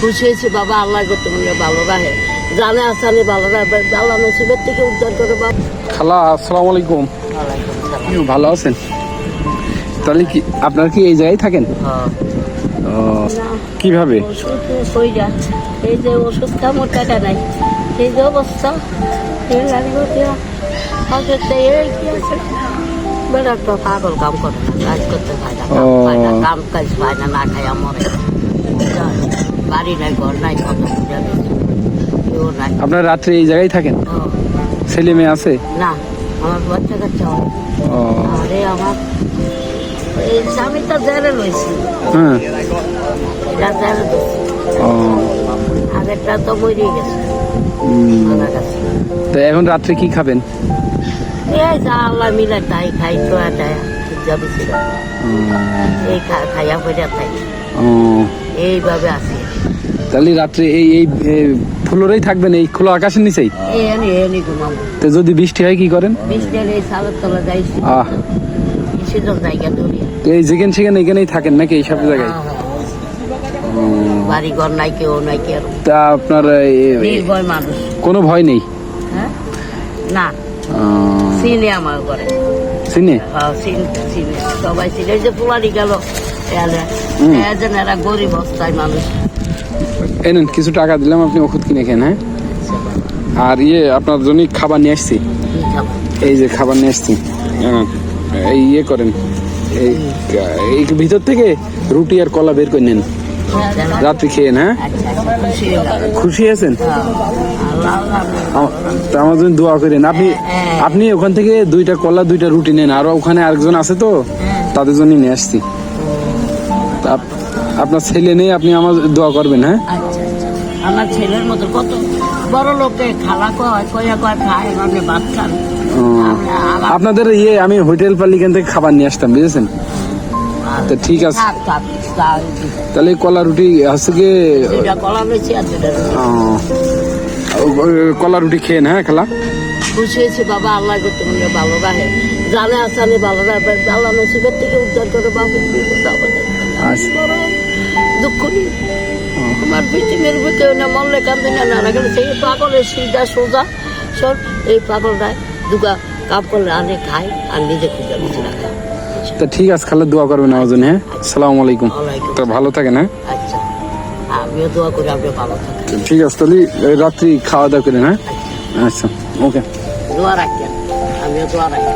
খুশি হয়েছি বাবা, আল্লাহ করতে মনে ভালো রাখে, জানে আসানি ভালো রাখবে, আল্লাহ নসিবের থেকে উদ্ধার করে বাবা। খালা আসসালামু আলাইকুম। ভালো আছেন? তাহলে কি আপনার কি এই জায়গায় থাকেন? কিভাবে? এই যে ওষুধ খামোর টাকা নাই, এই যে অবস্থা, পাগল কাম করে, কাজ করতে পায় না, কাম কাজ পায় না, না খাই মরে, বাড়ি নাই, ঘর নাই, কত নাই। আপনার রাত্রে এই জায়গায় থাকেন? ছেলে মেয়ে আছে? না, আমার বাচ্চা কাচ্চা হয়। আরে আমার এই স্বামীটা জেলে রয়েছে, এটা জেলে আগেরটা তো মরে গেছে। তো এখন রাত্রে কি খাবেন? এই যা আল্লাহ মিলে তাই খাই, টোয়া টায়া যাবি ছিল, এই খাইয়া পয়সা খাই, এইভাবে আসি। তাহলে রাত্রে এই এই ফ্লোরেই থাকবেন, এই খোলা আকাশের নিচেই? এনি ঘুমাবো। তো যদি বৃষ্টি হয় কি করেন? বৃষ্টি হলে এই সালের তলা যাইছি, সেসব জায়গা ধরি। তো এই যেখানে সেখানে এখানেই থাকেন নাকি এইসব জায়গায়? বাড়ি ঘর নাই, কেউ নাই, কেউ। তা আপনার নির্ভয় মানুষ, কোনো ভয় নেই? হ্যাঁ না, চিনে আমার ঘরে, চিনে চিনে সবাই চিনে, যে পুলারি গেল এরা গরিব অবস্থায় মানুষ। এনেন কিছু টাকা দিলাম, আপনি ওষুধ কিনে খেন। হ্যাঁ, আর আপনার জন্য খাবার নিয়ে আসছি, এই যে খাবার নিয়ে আসছি, এই করেন, এই ভিতর থেকে রুটি আর কলা বের করে নেন, রাত্রি খেয়েন। হ্যাঁ, খুশি আছেন? আমার জন্য দোয়া করেন। আপনি ওখান থেকে 2টা কলা 2টা রুটি নেন, আর ওখানে আরেকজন আছে তো, তাদের জন্য নিয়ে আসছি। আপনার ছেলে নেই, আপনি আমার দোয়া করবেন। হ্যাঁ, আমার ছেলের মতো কত বড় লোকে খালা কয়া খায়, মানে ভাত খান। আপনাদের আমি হোটেল পাল্লিখান থেকে খাবার নিয়ে আসতাম, বুঝেছেন? তো ঠিক আছে, তাহলে কলা রুটি আছে কি? কলা রুটি খেয়ে না। হ্যাঁ খালা, খুশি হয়েছি বাবা, আল্লাহ করতে মনে ভালো রাখে, জানে আসানি ভালো রাখবে, আল্লাহ নসিবের থেকে উদ্ধার করে বাবু। দুঃখ নেই আমার পৃথিবীর কেউ না, মরলে কান্দে না রাখলে সেই পাগলের সিধা সোজা সব, এই পাগলটায় দুগা কাম করলে আনে খায়, আর নিজে খুঁজে বুঝে রাখে। তা ঠিক আছে খালা, দোয়া করবেন আমার জন্য। হ্যাঁ, আসসালামু আলাইকুম। তো ভালো থাকেন। হ্যাঁ, আচ্ছা, আমিও দোয়া করি আপনি ভালো থাকেন। ঠিক আছে, তাহলে রাত্রি খাওয়া দাওয়া করেন। হ্যাঁ, আচ্ছা, ওকে, দোয়া রাখেন, আমিও দোয়া রাখি।